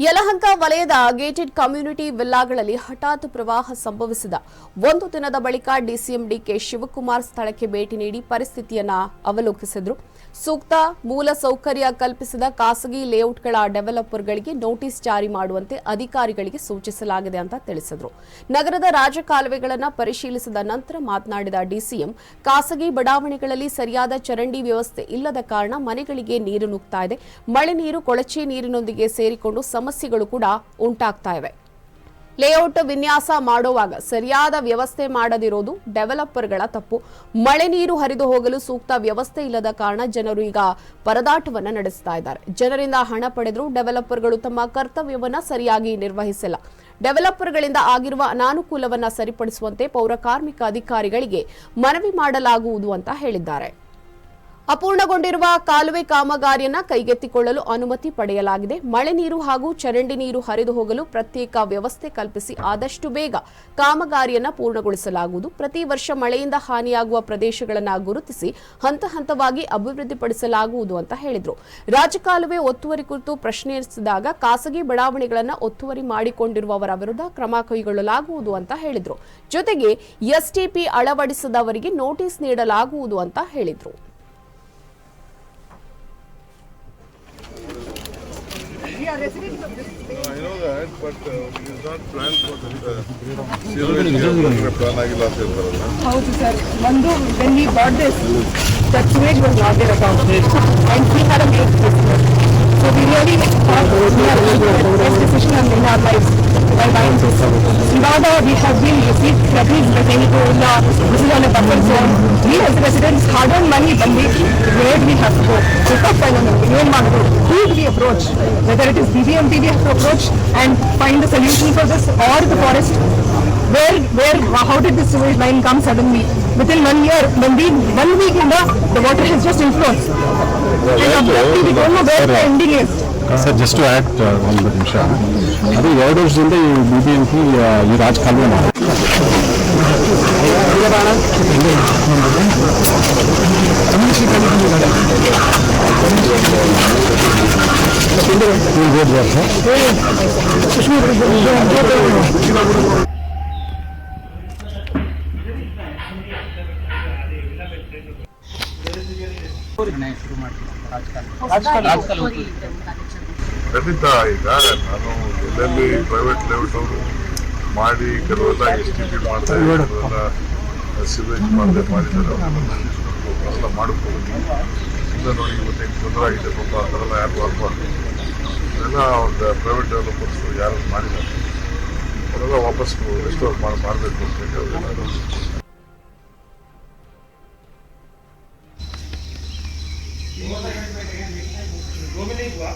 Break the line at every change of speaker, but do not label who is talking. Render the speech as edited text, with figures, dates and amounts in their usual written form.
ಯಲಹಂಕ ವಲಯದ gated community ವಿಲ್ಲಾಗಳಲ್ಲಿ ಹಠಾತ್ ಪ್ರವಾಹ ಸಂಭವಿಸಿದ ಒಂದು ದಿನದ ಬಳಿಕ ಡಿಸಿಎಂ ಡಿಕೆ ಶಿವಕುಮಾರ್ ಸ್ಥಳಕ್ಕೆ ಭೇಟಿ ನೀಡಿ ಪರಿಸ್ಥಿತಿಯನ್ನು ಅವಲೋಕಿಸಿದರು. ಸೂಕ್ತ ಮೂಲ ಸೌಕರ್ಯ ಕಲ್ಪಿಸಿದ ಖಾಸಗಿ ಲೇಔಟ್ಗಳ ಡೆವಲಪರ್ಗಳಿಗೆ ನೋಟಿಸ್ ಜಾರಿ ಮಾಡುವಂತೆ ಅಧಿಕಾರಿಗಳಿಗೆ ಸೂಚಿಸಲಾಗಿದೆ ಅಂತ ತಿಳಿಸಿದರು. ನಗರದ ರಾಜಕಾಲುವೆಗಳನ್ನು ಪರಿಶೀಲಿಸಿದ ನಂತರ ಮಾತನಾಡಿದ ಡಿಸಿಎಂ, ಖಾಸಗಿ ಬಡಾವಣೆಗಳಲ್ಲಿ ಸರಿಯಾದ ಚರಂಡಿ ವ್ಯವಸ್ಥೆ ಇಲ್ಲದ ಕಾರಣ ಮನೆಗಳಿಗೆ ನೀರು ನುಗ್ತಾ ಇದೆ. ಮಳೆ ನೀರು ಕೊಳಚೆ ನೀರಿನೊಂದಿಗೆ ಸೇರಿಕೊಂಡು ಸಮಸ್ಯೆಗಳು ಕೂಡ ಉಂಟಾಗ್ತಾ ಇವೆ. ಲೇಔಟ್ ವಿನ್ಯಾಸ ಮಾಡುವಾಗ ಸರಿಯಾದ ವ್ಯವಸ್ಥೆ ಮಾಡದಿರೋದು ಡೆವಲಪರ್ಗಳ ತಪ್ಪು. ಮಳೆ ನೀರು ಹರಿದು ಹೋಗಲು ಸೂಕ್ತ ವ್ಯವಸ್ಥೆ ಇಲ್ಲದ ಕಾರಣ ಜನರು ಈಗ ಪರದಾಟವನ್ನ ನಡೆಸ್ತಾ ಇದ್ದಾರೆ. ಜನರಿಂದ ಹಣ ಪಡೆದರೂ ಡೆವಲಪರ್ಗಳು ತಮ್ಮ ಕರ್ತವ್ಯವನ್ನ ಸರಿಯಾಗಿ ನಿರ್ವಹಿಸಿಲ್ಲ. ಡೆವಲಪರ್ಗಳಿಂದ ಆಗಿರುವ ಅನಾನುಕೂಲವನ್ನ ಸರಿಪಡಿಸುವಂತೆ ಪೌರ ಕಾರ್ಮಿಕ ಅಧಿಕಾರಿಗಳಿಗೆ ಮನವಿ ಮಾಡಲಾಗುವುದು ಅಂತ ಹೇಳಿದ್ದಾರೆ. ಅಪೂರ್ಣಗೊಂಡಿರುವ ಕಾಲುವೆ ಕಾಮಗಾರಿಯನ್ನು ಕೈಗೆತ್ತಿಕೊಳ್ಳಲು ಅನುಮತಿ ಪಡೆಯಲಾಗಿದೆ. ಮಳೆ ನೀರು ಹಾಗೂ ಚರಂಡಿ ನೀರು ಹರಿದು ಹೋಗಲು ಪ್ರತ್ಯೇಕ ವ್ಯವಸ್ಥೆ ಕಲ್ಪಿಸಿ ಆದಷ್ಟು ಬೇಗ ಕಾಮಗಾರಿಯನ್ನು ಪೂರ್ಣಗೊಳಿಸಲಾಗುವುದು. ಪ್ರತಿ ವರ್ಷ ಮಳೆಯಿಂದ ಹಾನಿಯಾಗುವ ಪ್ರದೇಶಗಳನ್ನು ಗುರುತಿಸಿ ಹಂತ ಹಂತವಾಗಿ ಅಭಿವೃದ್ಧಿಪಡಿಸಲಾಗುವುದು ಅಂತ ಹೇಳಿದರು. ರಾಜಕಾಲುವೆ ಒತ್ತುವರಿ ಕುರಿತು ಪ್ರಶ್ನಿಸಿದಾಗ ಖಾಸಗಿ ಬಡಾವಣೆಗಳನ್ನು ಒತ್ತುವರಿ ಮಾಡಿಕೊಂಡಿರುವವರ ವಿರುದ್ಧ ಕ್ರಮ ಕೈಗೊಳ್ಳಲಾಗುವುದು ಅಂತ ಹೇಳಿದರು. ಜೊತೆಗೆ ಎಸ್ಟಿಪಿ ಅಳವಡಿಸದವರಿಗೆ ನೋಟಿಸ್ ನೀಡಲಾಗುವುದು ಅಂತ ಹೇಳಿದರು.
I know that, but it is not planned for the plan ಆಗಿಲ್ಲ ಅಂತ ಹೇಳ್ತಾರಲ್ಲ.
ಹೌದು ಸರ್, ಒಂದು when we bought this, the sewage was not there at all, and we had a make business. So we really thought we had a best decision in our lives by buying this. Now that we have been received credits by Senegal, this is on a buffer zone. We as residents hard-earned money, where we have to go? Pick up who do we approach? Whether it is BBMP we have to approach and find the solution for this, or the forest. How did this sewage line come suddenly? Within 1 year, one week in the water has just influenced. And abruptly we don't know where the ending is.
Sir, just to add ಒಂದು ನಿಮಿಷ, ಅದು 2 ವರ್ಷದಿಂದ ಈ BBMP ಈ ರಾಜಕಾಲುವೆ ಮಾಡಿ
ಖಂಡಿತ. ಈಗ ನಾನು ಎಲ್ಲೆಲ್ಲಿ ಪ್ರೈವೇಟ್ ಲೇಔಟ್ ಅವರು ಮಾಡಿ ಕೆಲವೆಲ್ಲ STP ಮಾಡಿದೆ, ಕೆಲವೆಲ್ಲ ಸಿವೇಜ್ ಮಾಡಿದ್ದಾರೆ, ಅದೆಲ್ಲ ಮಾಡಿಕೊಂಡು ಇಲ್ಲ ನೋಡಿ ಇವತ್ತು ಹೆಂಗೆ ತೊಂದರೆ ಆಗಿದೆ ಪಾಪ, ಆ ಥರ ಎಲ್ಲ ಯಾರು ಆಗಬಾರ್ದು. ಅದೆಲ್ಲ ಒಂದು ಪ್ರೈವೇಟ್ ಡೆವಲಪರ್ಸ್ ಯಾರು ಮಾಡಿದ್ದಾರೆ ಅವರೆಲ್ಲ ವಾಪಸ್ ರೆಸ್ಟೋರ್ ಮಾಡಬೇಕು ಅಂತ ಹೇಳಿ
गोमेले हुआ,